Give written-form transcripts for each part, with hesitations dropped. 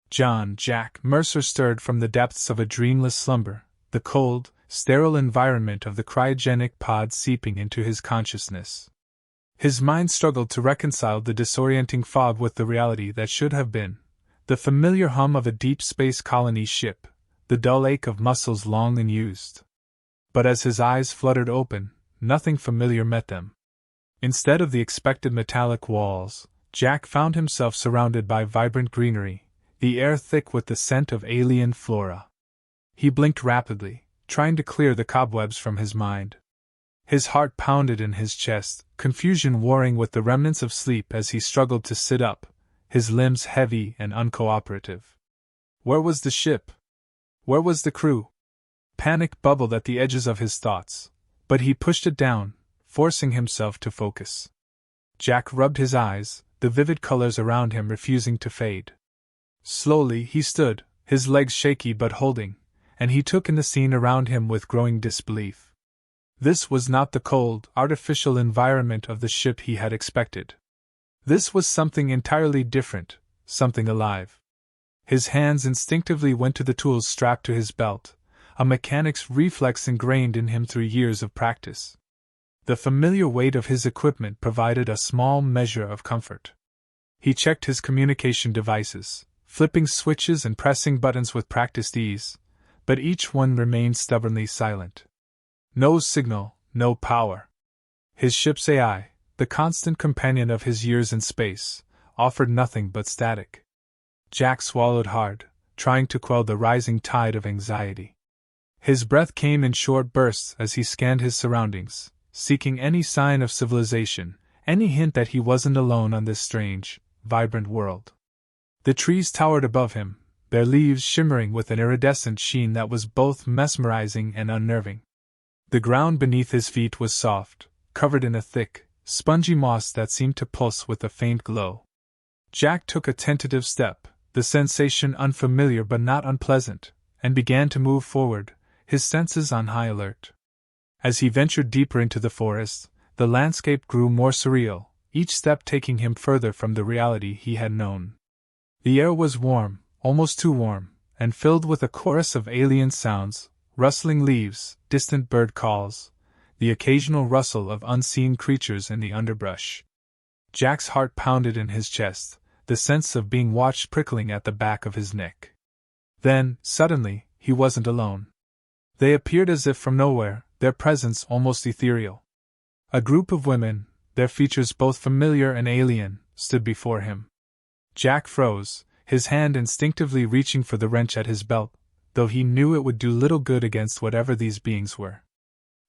Jack Mercer stirred from the depths of a dreamless slumber, the cold, sterile environment of the cryogenic pod seeping into his consciousness. His mind struggled to reconcile the disorienting fog with the reality that should have been, the familiar hum of a deep space colony ship, the dull ache of muscles long unused. But as his eyes fluttered open, nothing familiar met them. Instead of the expected metallic walls, Jack found himself surrounded by vibrant greenery, the air thick with the scent of alien flora. He blinked rapidly, trying to clear the cobwebs from his mind. His heart pounded in his chest, confusion warring with the remnants of sleep as he struggled to sit up, his limbs heavy and uncooperative. Where was the ship? Where was the crew? Panic bubbled at the edges of his thoughts, but he pushed it down, forcing himself to focus. Jack rubbed his eyes, the vivid colors around him refusing to fade. Slowly he stood, his legs shaky but holding, and he took in the scene around him with growing disbelief. This was not the cold, artificial environment of the ship he had expected. This was something entirely different, something alive. His hands instinctively went to the tools strapped to his belt, a mechanic's reflex ingrained in him through years of practice. The familiar weight of his equipment provided a small measure of comfort. He checked his communication devices, flipping switches and pressing buttons with practiced ease, but each one remained stubbornly silent. No signal, no power. His ship's AI, the constant companion of his years in space, offered nothing but static. Jack swallowed hard, trying to quell the rising tide of anxiety. His breath came in short bursts as he scanned his surroundings, seeking any sign of civilization, any hint that he wasn't alone on this strange, vibrant world. The trees towered above him, their leaves shimmering with an iridescent sheen that was both mesmerizing and unnerving. The ground beneath his feet was soft, covered in a thick, spongy moss that seemed to pulse with a faint glow. Jack took a tentative step, the sensation unfamiliar but not unpleasant, and began to move forward, his senses on high alert. As he ventured deeper into the forest, the landscape grew more surreal, each step taking him further from the reality he had known. The air was warm, almost too warm, and filled with a chorus of alien sounds, rustling leaves, distant bird calls, the occasional rustle of unseen creatures in the underbrush. Jack's heart pounded in his chest, the sense of being watched prickling at the back of his neck. Then, suddenly, he wasn't alone. They appeared as if from nowhere, their presence almost ethereal. A group of women, their features both familiar and alien, stood before him. Jack froze, his hand instinctively reaching for the wrench at his belt, though he knew it would do little good against whatever these beings were.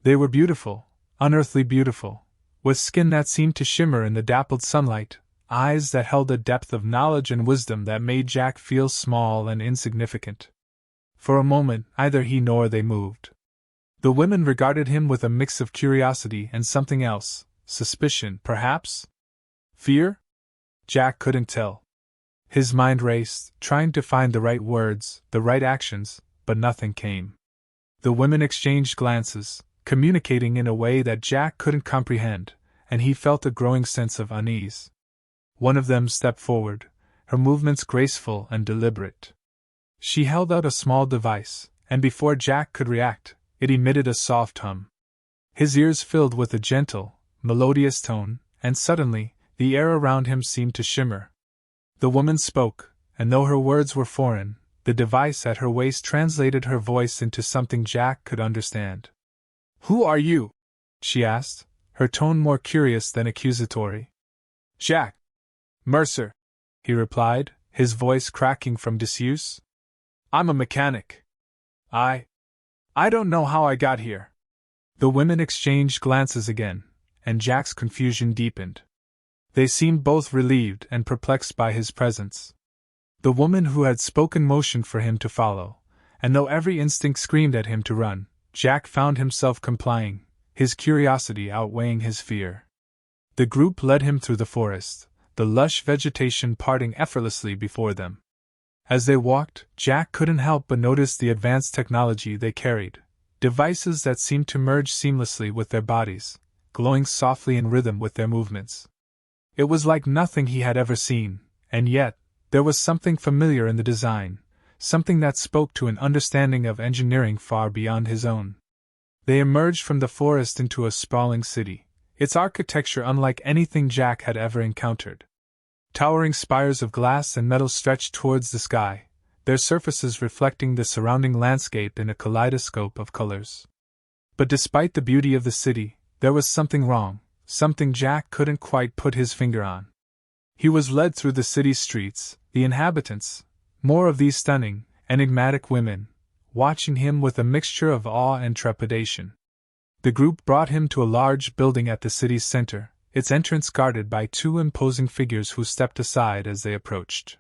They were beautiful, unearthly beautiful, with skin that seemed to shimmer in the dappled sunlight, eyes that held a depth of knowledge and wisdom that made Jack feel small and insignificant. For a moment, neither he nor they moved. The women regarded him with a mix of curiosity and something else, suspicion, perhaps? Fear? Jack couldn't tell. His mind raced, trying to find the right words, the right actions, but nothing came. The women exchanged glances, communicating in a way that Jack couldn't comprehend, and he felt a growing sense of unease. One of them stepped forward, her movements graceful and deliberate. She held out a small device, and before Jack could react, it emitted a soft hum. His ears filled with a gentle, melodious tone, and suddenly, the air around him seemed to shimmer. The woman spoke, and though her words were foreign, the device at her waist translated her voice into something Jack could understand. "Who are you?" she asked, her tone more curious than accusatory. "Jack Mercer," he replied, his voice cracking from disuse. "I'm a mechanic. I don't know how I got here." The women exchanged glances again, and Jack's confusion deepened. They seemed both relieved and perplexed by his presence. The woman who had spoken motioned for him to follow, and though every instinct screamed at him to run, Jack found himself complying, his curiosity outweighing his fear. The group led him through the forest, the lush vegetation parting effortlessly before them. As they walked, Jack couldn't help but notice the advanced technology they carried, devices that seemed to merge seamlessly with their bodies, glowing softly in rhythm with their movements. It was like nothing he had ever seen, and yet, There was something familiar in the design, something that spoke to an understanding of engineering far beyond his own. They emerged from the forest into a sprawling city, its architecture unlike anything Jack had ever encountered. Towering spires of glass and metal stretched towards the sky, their surfaces reflecting the surrounding landscape in a kaleidoscope of colors. But despite the beauty of the city, there was something wrong, something Jack couldn't quite put his finger on. He was led through the city's streets, the inhabitants, more of these stunning, enigmatic women, watching him with a mixture of awe and trepidation. The group brought him to a large building at the city's center, its entrance guarded by two imposing figures who stepped aside as they approached.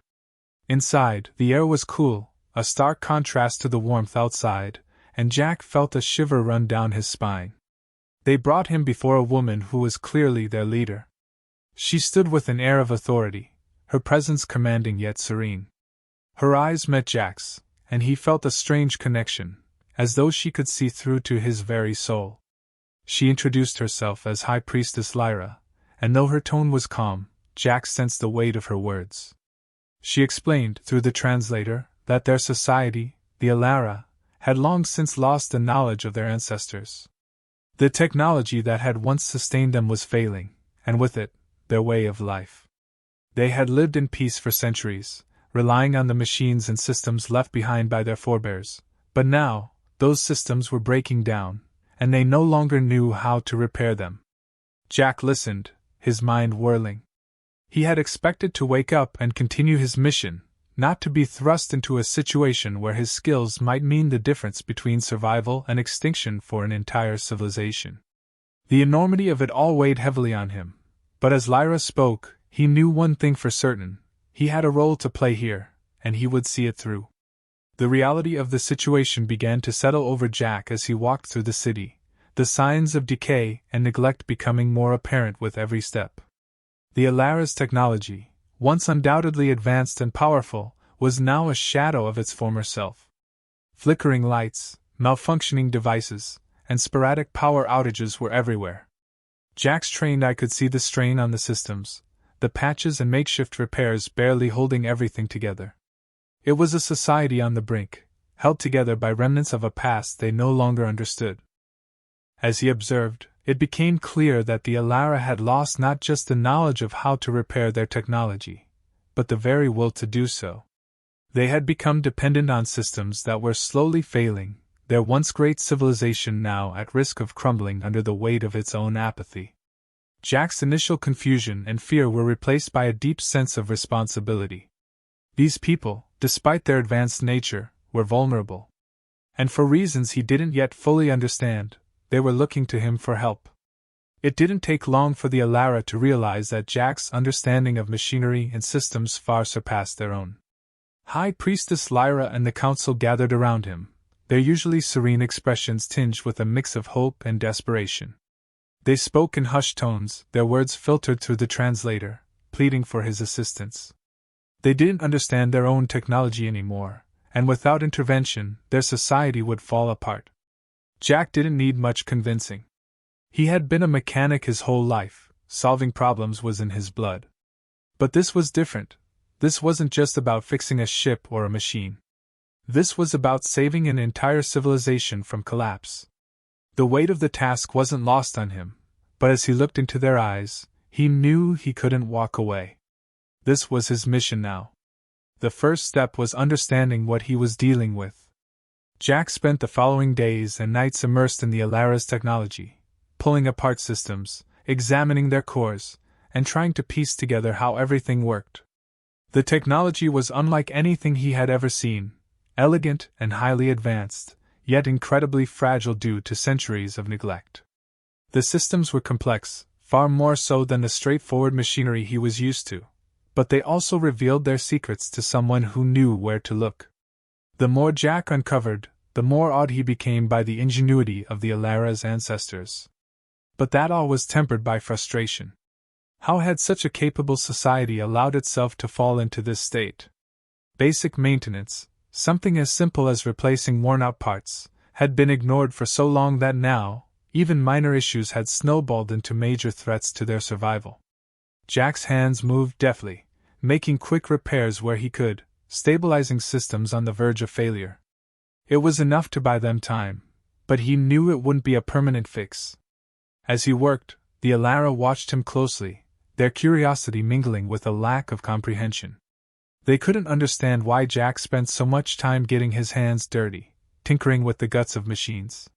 Inside, the air was cool, a stark contrast to the warmth outside, and Jack felt a shiver run down his spine. They brought him before a woman who was clearly their leader. She stood with an air of authority, her presence commanding yet serene. Her eyes met Jack's, and he felt a strange connection, as though she could see through to his very soul. She introduced herself as High Priestess Lyra, and though her tone was calm, Jack sensed the weight of her words. She explained, through the translator, that their society, the Alara, had long since lost the knowledge of their ancestors. The technology that had once sustained them was failing, and with it, their way of life. They had lived in peace for centuries, relying on the machines and systems left behind by their forebears, but now, those systems were breaking down, and they no longer knew how to repair them. Jack listened, his mind whirling. He had expected to wake up and continue his mission, not to be thrust into a situation where his skills might mean the difference between survival and extinction for an entire civilization. The enormity of it all weighed heavily on him, but as Lyra spoke, he knew one thing for certain: he had a role to play here, and he would see it through. The reality of the situation began to settle over Jack as he walked through the city, the signs of decay and neglect becoming more apparent with every step. The Alara's technology, once undoubtedly advanced and powerful, was now a shadow of its former self. Flickering lights, malfunctioning devices, and sporadic power outages were everywhere. Jack's trained eye could see the strain on the systems, the patches and makeshift repairs barely holding everything together. It was a society on the brink, held together by remnants of a past they no longer understood. As he observed, it became clear that the Alara had lost not just the knowledge of how to repair their technology, but the very will to do so. They had become dependent on systems that were slowly failing, their once great civilization now at risk of crumbling under the weight of its own apathy. Jack's initial confusion and fear were replaced by a deep sense of responsibility. These people, despite their advanced nature, were vulnerable. And for reasons he didn't yet fully understand, they were looking to him for help. It didn't take long for the Alara to realize that Jack's understanding of machinery and systems far surpassed their own. High Priestess Lyra and the Council gathered around him, their usually serene expressions tinged with a mix of hope and desperation. They spoke in hushed tones, their words filtered through the translator, pleading for his assistance. They didn't understand their own technology anymore, and without intervention, their society would fall apart. Jack didn't need much convincing. He had been a mechanic his whole life, solving problems was in his blood. But this was different. This wasn't just about fixing a ship or a machine. This was about saving an entire civilization from collapse. The weight of the task wasn't lost on him, but as he looked into their eyes, he knew he couldn't walk away. This was his mission now. The first step was understanding what he was dealing with. Jack spent the following days and nights immersed in the Alara's technology, pulling apart systems, examining their cores, and trying to piece together how everything worked. The technology was unlike anything he had ever seen, elegant and highly advanced, yet incredibly fragile due to centuries of neglect. The systems were complex, far more so than the straightforward machinery he was used to, but they also revealed their secrets to someone who knew where to look. The more Jack uncovered, the more awed he became by the ingenuity of the Alara's ancestors. But that awe was tempered by frustration. How had such a capable society allowed itself to fall into this state? Basic maintenance, something as simple as replacing worn-out parts, had been ignored for so long that now, even minor issues had snowballed into major threats to their survival. Jack's hands moved deftly, making quick repairs where he could, stabilizing systems on the verge of failure. It was enough to buy them time, but he knew it wouldn't be a permanent fix. As he worked, the Alara watched him closely, their curiosity mingling with a lack of comprehension. They couldn't understand why Jack spent so much time getting his hands dirty, tinkering with the guts of machines.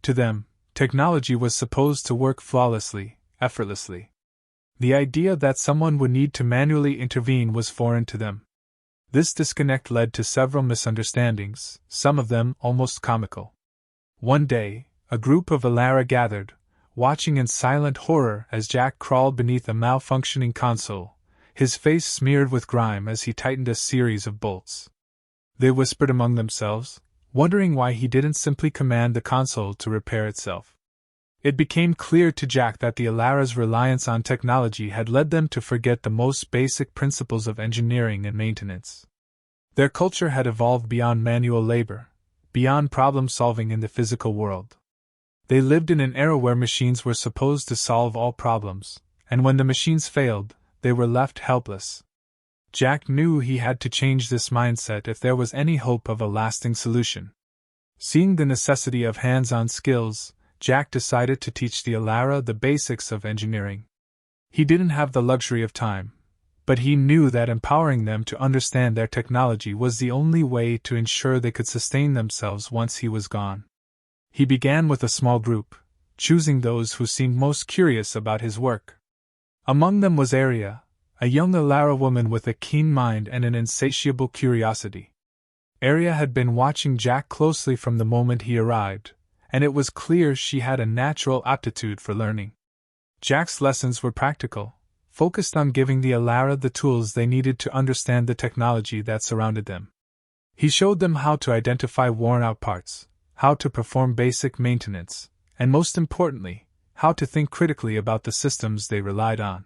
To them, technology was supposed to work flawlessly, effortlessly. The idea that someone would need to manually intervene was foreign to them. This disconnect led to several misunderstandings, some of them almost comical. One day, a group of Alara gathered, watching in silent horror as Jack crawled beneath a malfunctioning console, his face smeared with grime as he tightened a series of bolts. They whispered among themselves, wondering why he didn't simply command the console to repair itself. It became clear to Jack that the Alara's reliance on technology had led them to forget the most basic principles of engineering and maintenance. Their culture had evolved beyond manual labor, beyond problem-solving in the physical world. They lived in an era where machines were supposed to solve all problems, and when the machines failed, they were left helpless. Jack knew he had to change this mindset if there was any hope of a lasting solution. Seeing the necessity of hands-on skills, Jack decided to teach the Alara the basics of engineering. He didn't have the luxury of time, but he knew that empowering them to understand their technology was the only way to ensure they could sustain themselves once he was gone. He began with a small group, choosing those who seemed most curious about his work. Among them was Aria, a young Alara woman with a keen mind and an insatiable curiosity. Aria had been watching Jack closely from the moment he arrived, and it was clear she had a natural aptitude for learning. Jack's lessons were practical, focused on giving the Alara the tools they needed to understand the technology that surrounded them. He showed them how to identify worn-out parts, how to perform basic maintenance, and most importantly, how to think critically about the systems they relied on.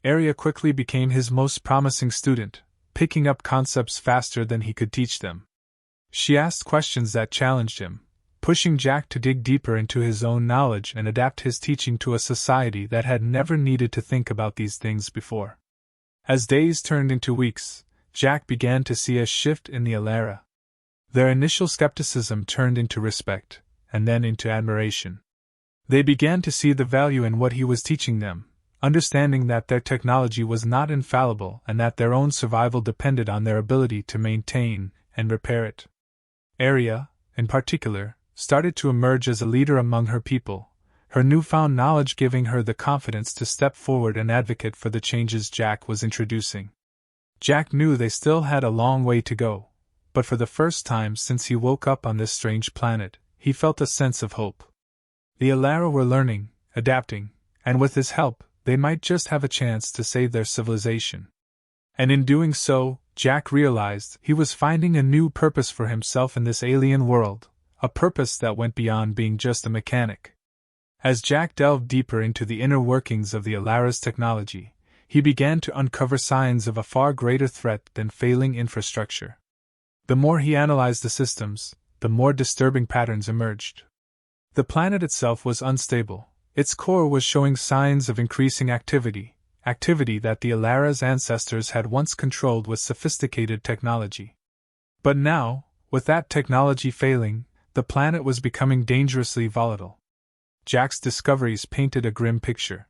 Aria quickly became his most promising student, picking up concepts faster than he could teach them. She asked questions that challenged him, pushing Jack to dig deeper into his own knowledge and adapt his teaching to a society that had never needed to think about these things before. As days turned into weeks, Jack began to see a shift in the Alara. Their initial skepticism turned into respect, and then into admiration. They began to see the value in what he was teaching them, understanding that their technology was not infallible and that their own survival depended on their ability to maintain and repair it. Aria, in particular, started to emerge as a leader among her people, her newfound knowledge giving her the confidence to step forward and advocate for the changes Jack was introducing. Jack knew they still had a long way to go, but for the first time since he woke up on this strange planet, he felt a sense of hope. The Alara were learning, adapting, and with his help, they might just have a chance to save their civilization. And in doing so, Jack realized he was finding a new purpose for himself in this alien world, a purpose that went beyond being just a mechanic. As Jack delved deeper into the inner workings of the Alara's technology, he began to uncover signs of a far greater threat than failing infrastructure. The more he analyzed the systems, the more disturbing patterns emerged. The planet itself was unstable. Its core was showing signs of increasing activity that the Alara's ancestors had once controlled with sophisticated technology. But now, with that technology failing, the planet was becoming dangerously volatile. Jack's discoveries painted a grim picture.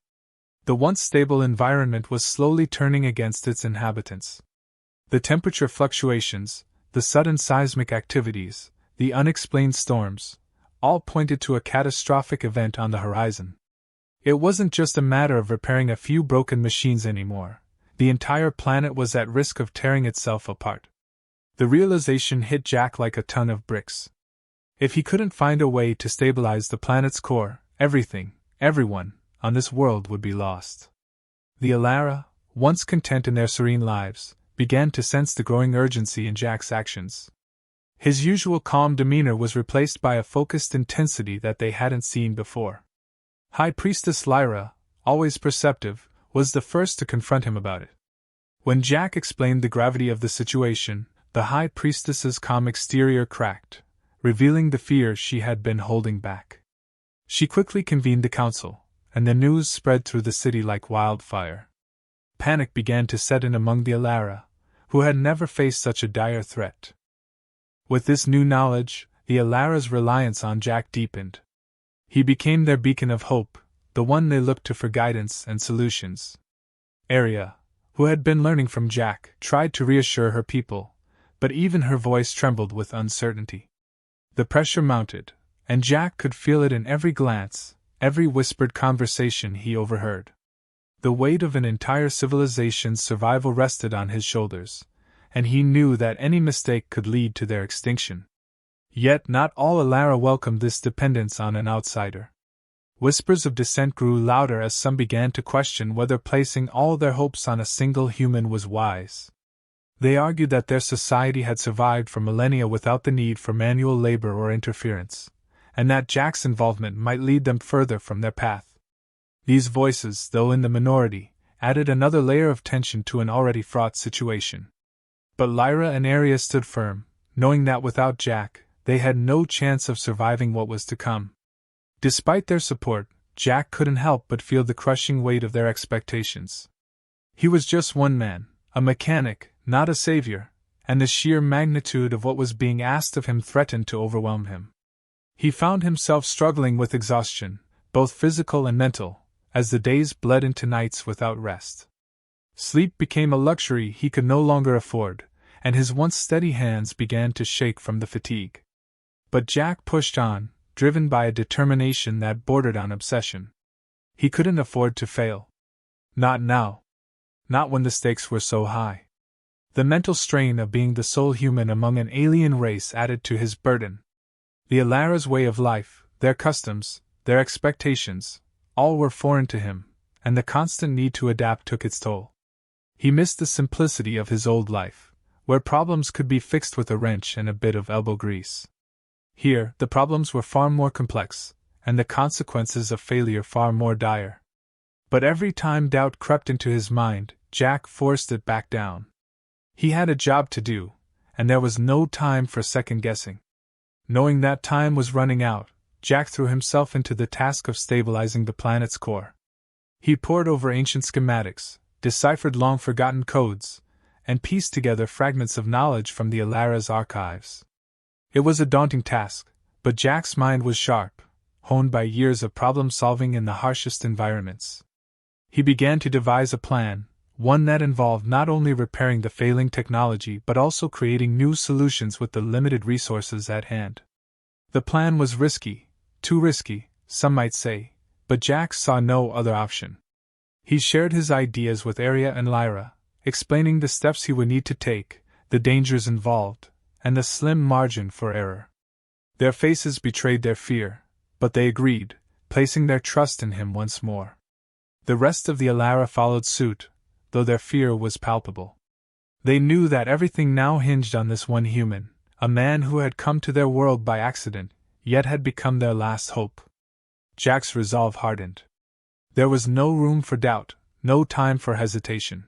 The once stable environment was slowly turning against its inhabitants. The temperature fluctuations, the sudden seismic activities, the unexplained storms, all pointed to a catastrophic event on the horizon. It wasn't just a matter of repairing a few broken machines anymore. The entire planet was at risk of tearing itself apart. The realization hit Jack like a ton of bricks. If he couldn't find a way to stabilize the planet's core, everyone, on this world would be lost. The Alara, once content in their serene lives, began to sense the growing urgency in Jack's actions. His usual calm demeanor was replaced by a focused intensity that they hadn't seen before. High Priestess Lyra, always perceptive, was the first to confront him about it. When Jack explained the gravity of the situation, the High Priestess's calm exterior cracked, revealing the fear she had been holding back. She quickly convened the council, and the news spread through the city like wildfire. panic began to set in among the Alara, who had never faced such a dire threat. With this new knowledge, the Alara's reliance on Jack deepened. He became their beacon of hope, the one they looked to for guidance and solutions. Arya, who had been learning from Jack, tried to reassure her people, but even her voice trembled with uncertainty. The pressure mounted, and Jack could feel it in every glance, every whispered conversation he overheard. The weight of an entire civilization's survival rested on his shoulders, and he knew that any mistake could lead to their extinction. Yet not all Alara welcomed this dependence on an outsider. Whispers of dissent grew louder as some began to question whether placing all their hopes on a single human was wise. They argued that their society had survived for millennia without the need for manual labor or interference, and that Jack's involvement might lead them further from their path. These voices, though in the minority, added another layer of tension to an already fraught situation. But Lyra and Arya stood firm, knowing that without Jack, they had no chance of surviving what was to come. Despite their support, Jack couldn't help but feel the crushing weight of their expectations. He was just one man, a mechanic, not a savior, and the sheer magnitude of what was being asked of him threatened to overwhelm him. He found himself struggling with exhaustion, both physical and mental, as the days bled into nights without rest. Sleep became a luxury he could no longer afford, and his once steady hands began to shake from the fatigue. But Jack pushed on, driven by a determination that bordered on obsession. He couldn't afford to fail. Not now. Not when the stakes were so high. The mental strain of being the sole human among an alien race added to his burden. The Alara's way of life, their customs, their expectations, all were foreign to him, and the constant need to adapt took its toll. He missed the simplicity of his old life, where problems could be fixed with a wrench and a bit of elbow grease. Here, the problems were far more complex, and the consequences of failure far more dire. But every time doubt crept into his mind, Jack forced it back down. He had a job to do, and there was no time for second-guessing. Knowing that time was running out, Jack threw himself into the task of stabilizing the planet's core. He pored over ancient schematics, deciphered long-forgotten codes, and pieced together fragments of knowledge from the Alara's archives. It was a daunting task, but Jack's mind was sharp, honed by years of problem-solving in the harshest environments. He began to devise a plan, one that involved not only repairing the failing technology but also creating new solutions with the limited resources at hand. The plan was risky, too risky, some might say, but Jack saw no other option. He shared his ideas with Arya and Lyra, explaining the steps he would need to take, the dangers involved, and the slim margin for error. Their faces betrayed their fear, but they agreed, placing their trust in him once more. The rest of the Alara followed suit, though their fear was palpable. They knew that everything now hinged on this one human, a man who had come to their world by accident, yet had become their last hope. Jack's resolve hardened. There was no room for doubt, no time for hesitation.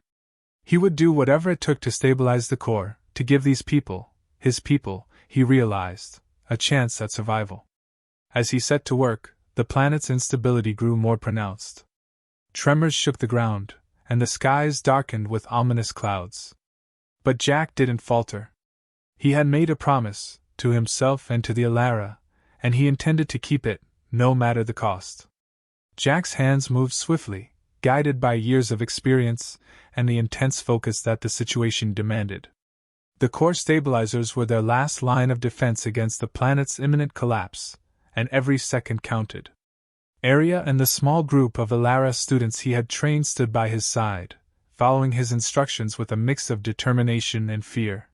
He would do whatever it took to stabilize the core, to give these people, his people, he realized, a chance at survival. As he set to work, the planet's instability grew more pronounced. Tremors shook the ground, and the skies darkened with ominous clouds. But Jack didn't falter. He had made a promise, to himself and to the Alara, and he intended to keep it, no matter the cost. Jack's hands moved swiftly, guided by years of experience and the intense focus that the situation demanded. The core stabilizers were their last line of defense against the planet's imminent collapse, and every second counted. Arya and the small group of Alara students he had trained stood by his side, following his instructions with a mix of determination and fear.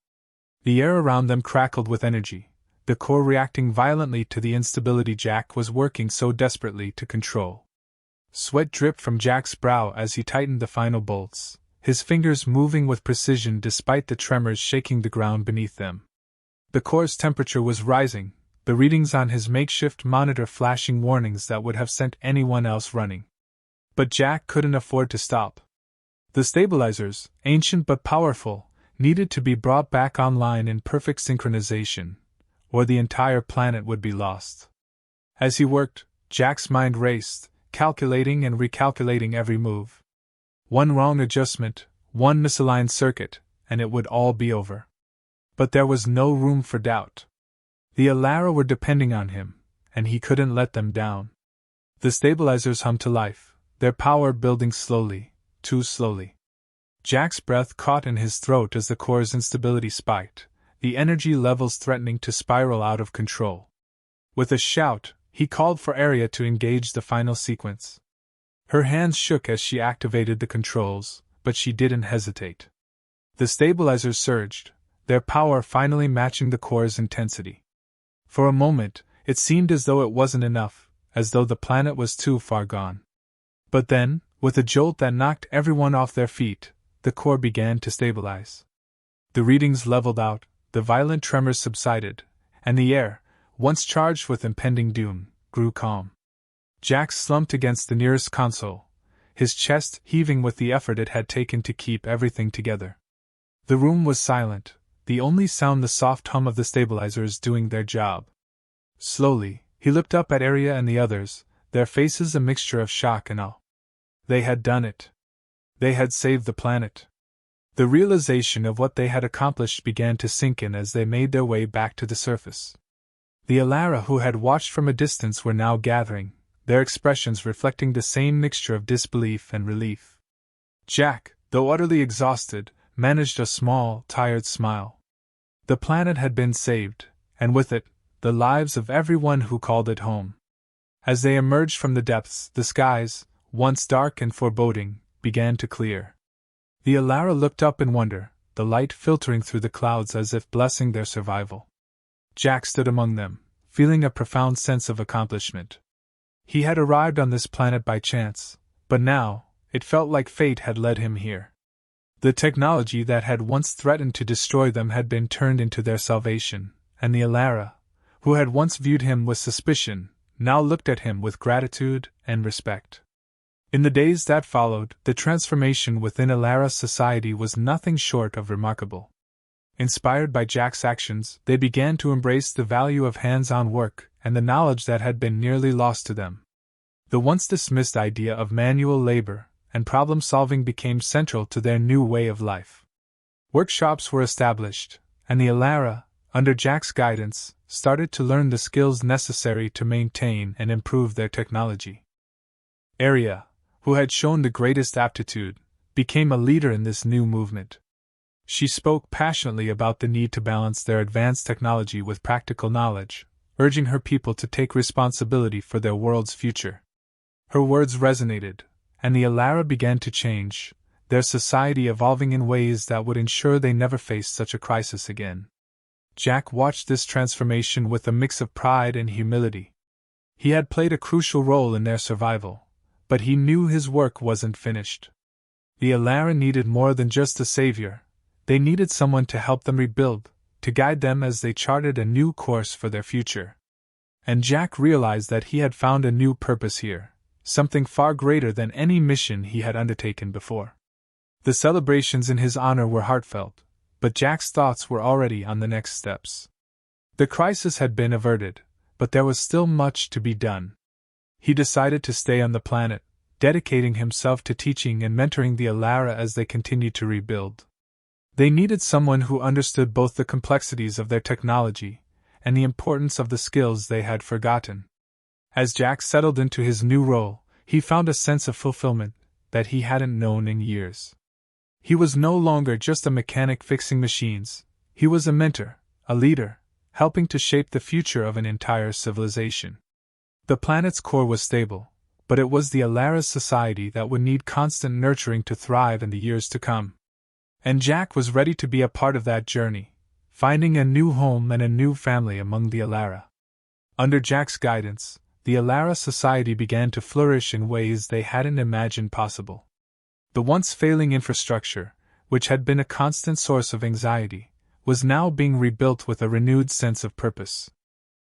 The air around them crackled with energy, the core reacting violently to the instability Jack was working so desperately to control. Sweat dripped from Jack's brow as he tightened the final bolts, his fingers moving with precision despite the tremors shaking the ground beneath them. The core's temperature was rising, the readings on his makeshift monitor flashing warnings that would have sent anyone else running. But Jack couldn't afford to stop. The stabilizers, ancient but powerful, needed to be brought back online in perfect synchronization, or the entire planet would be lost. As he worked, Jack's mind raced, calculating and recalculating every move. One wrong adjustment, one misaligned circuit, and it would all be over. But there was no room for doubt. The Alara were depending on him, and he couldn't let them down. The stabilizers hummed to life, their power building slowly, too slowly. Jack's breath caught in his throat as the core's instability spiked, the energy levels threatening to spiral out of control. With a shout, he called for Arya to engage the final sequence. Her hands shook as she activated the controls, but she didn't hesitate. The stabilizers surged, their power finally matching the core's intensity. For a moment, it seemed as though it wasn't enough, as though the planet was too far gone. But then, with a jolt that knocked everyone off their feet, the core began to stabilize. The readings leveled out, the violent tremors subsided, and the air, once charged with impending doom, grew calm. Jack slumped against the nearest console, his chest heaving with the effort it had taken to keep everything together. The room was silent, the only sound the soft hum of the stabilizers doing their job. Slowly, he looked up at Arya and the others, their faces a mixture of shock and awe. They had done it. They had saved the planet. The realization of what they had accomplished began to sink in as they made their way back to the surface. The Alara who had watched from a distance were now gathering, their expressions reflecting the same mixture of disbelief and relief. Jack, though utterly exhausted, managed a small, tired smile. The planet had been saved, and with it, the lives of everyone who called it home. As they emerged from the depths, the skies, once dark and foreboding, began to clear. The Alara looked up in wonder, the light filtering through the clouds as if blessing their survival. Jack stood among them, feeling a profound sense of accomplishment. He had arrived on this planet by chance, but now, it felt like fate had led him here. The technology that had once threatened to destroy them had been turned into their salvation, and the Alara, who had once viewed him with suspicion, now looked at him with gratitude and respect. In the days that followed, the transformation within Alara society was nothing short of remarkable. Inspired by Jack's actions, they began to embrace the value of hands-on work and the knowledge that had been nearly lost to them. The once dismissed idea of manual labor and problem-solving became central to their new way of life. Workshops were established, and the Alara, under Jack's guidance, started to learn the skills necessary to maintain and improve their technology. Arya, who had shown the greatest aptitude, became a leader in this new movement. She spoke passionately about the need to balance their advanced technology with practical knowledge, urging her people to take responsibility for their world's future. Her words resonated, and the Alara began to change, their society evolving in ways that would ensure they never faced such a crisis again. Jack watched this transformation with a mix of pride and humility. He had played a crucial role in their survival, but he knew his work wasn't finished. The Alara needed more than just a savior. They needed someone to help them rebuild, to guide them as they charted a new course for their future. And Jack realized that he had found a new purpose here, something far greater than any mission he had undertaken before. The celebrations in his honor were heartfelt, but Jack's thoughts were already on the next steps. The crisis had been averted, but there was still much to be done. He decided to stay on the planet, dedicating himself to teaching and mentoring the Alara as they continued to rebuild. They needed someone who understood both the complexities of their technology and the importance of the skills they had forgotten. As Jack settled into his new role, he found a sense of fulfillment that he hadn't known in years. He was no longer just a mechanic fixing machines, he was a mentor, a leader, helping to shape the future of an entire civilization. The planet's core was stable, but it was the Alara's society that would need constant nurturing to thrive in the years to come. And Jack was ready to be a part of that journey, finding a new home and a new family among the Alara. Under Jack's guidance, the Alara society began to flourish in ways they hadn't imagined possible. The once failing infrastructure, which had been a constant source of anxiety, was now being rebuilt with a renewed sense of purpose.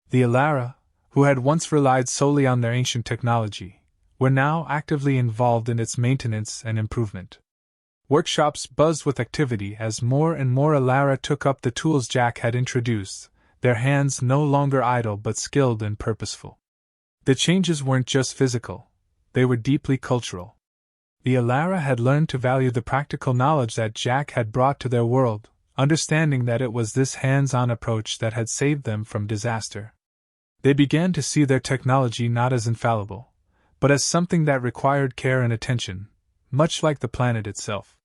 The Alara, who had once relied solely on their ancient technology, were now actively involved in its maintenance and improvement. Workshops buzzed with activity as more and more Alara took up the tools Jack had introduced, their hands no longer idle but skilled and purposeful. The changes weren't just physical, they were deeply cultural. The Alara had learned to value the practical knowledge that Jack had brought to their world, understanding that it was this hands-on approach that had saved them from disaster. They began to see their technology not as infallible, but as something that required care and attention, much like the planet itself.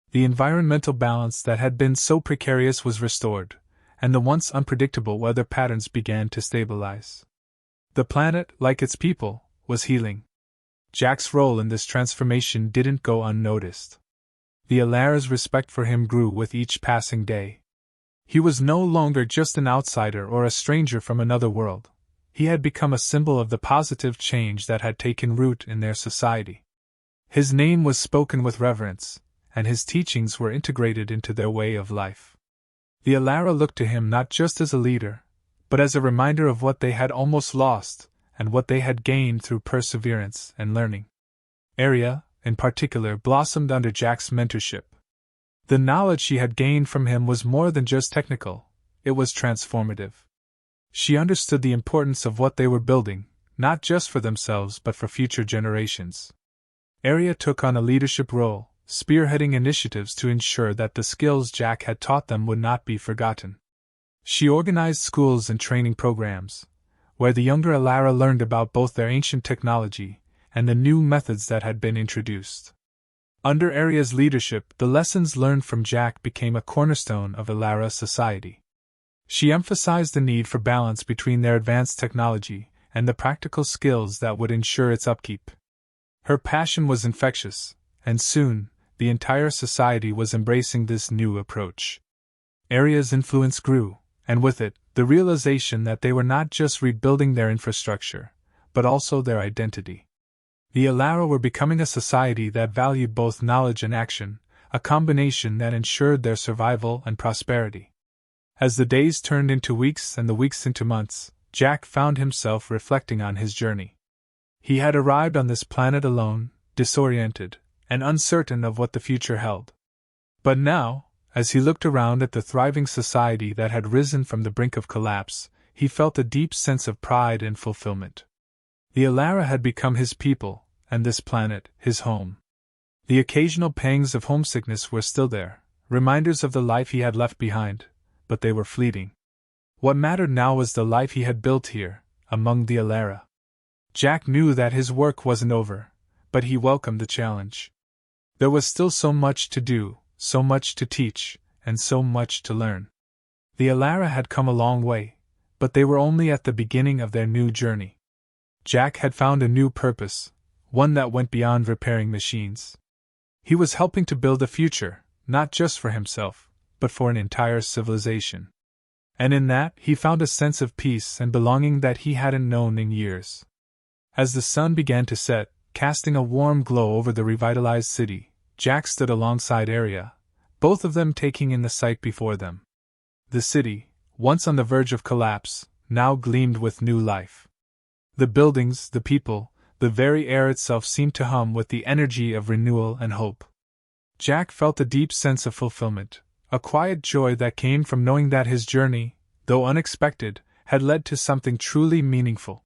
The environmental balance that had been so precarious was restored, and the once unpredictable weather patterns began to stabilize. The planet, like its people, was healing. Jack's role in this transformation didn't go unnoticed. The Alara's respect for him grew with each passing day. He was no longer just an outsider or a stranger from another world. He had become a symbol of the positive change that had taken root in their society. His name was spoken with reverence, and his teachings were integrated into their way of life. The Alara looked to him not just as a leader, but as a reminder of what they had almost lost, and what they had gained through perseverance and learning. Arya, in particular, blossomed under Jack's mentorship. The knowledge she had gained from him was more than just technical, it was transformative. She understood the importance of what they were building, not just for themselves but for future generations. Arya took on a leadership role, spearheading initiatives to ensure that the skills Jack had taught them would not be forgotten. She organized schools and training programs, where the younger Alara learned about both their ancient technology and the new methods that had been introduced. Under Arya's leadership, the lessons learned from Jack became a cornerstone of Alara society. She emphasized the need for balance between their advanced technology and the practical skills that would ensure its upkeep. Her passion was infectious, and soon, the entire society was embracing this new approach. Arya's influence grew, and with it, the realization that they were not just rebuilding their infrastructure, but also their identity. The Alara were becoming a society that valued both knowledge and action, a combination that ensured their survival and prosperity. As the days turned into weeks and the weeks into months, Jack found himself reflecting on his journey. He had arrived on this planet alone, disoriented, and uncertain of what the future held. But now, as he looked around at the thriving society that had risen from the brink of collapse, he felt a deep sense of pride and fulfillment. The Alara had become his people, and this planet, his home. The occasional pangs of homesickness were still there, reminders of the life he had left behind, but they were fleeting. What mattered now was the life he had built here, among the Alara. Jack knew that his work wasn't over, but he welcomed the challenge. There was still so much to do, so much to teach, and so much to learn. The Alara had come a long way, but they were only at the beginning of their new journey. Jack had found a new purpose, one that went beyond repairing machines. He was helping to build a future, not just for himself, but for an entire civilization. And in that, he found a sense of peace and belonging that he hadn't known in years. As the sun began to set, casting a warm glow over the revitalized city, Jack stood alongside Arya, both of them taking in the sight before them. The city, once on the verge of collapse, now gleamed with new life. The buildings, the people, the very air itself seemed to hum with the energy of renewal and hope. Jack felt a deep sense of fulfillment, a quiet joy that came from knowing that his journey, though unexpected, had led to something truly meaningful.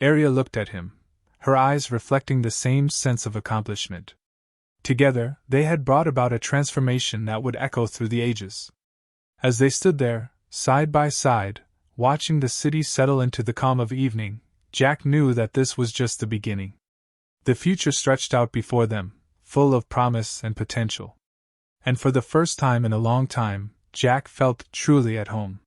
Arya looked at him, her eyes reflecting the same sense of accomplishment. Together, they had brought about a transformation that would echo through the ages. As they stood there, side by side, watching the city settle into the calm of evening, Jack knew that this was just the beginning. The future stretched out before them, full of promise and potential. And for the first time in a long time, Jack felt truly at home.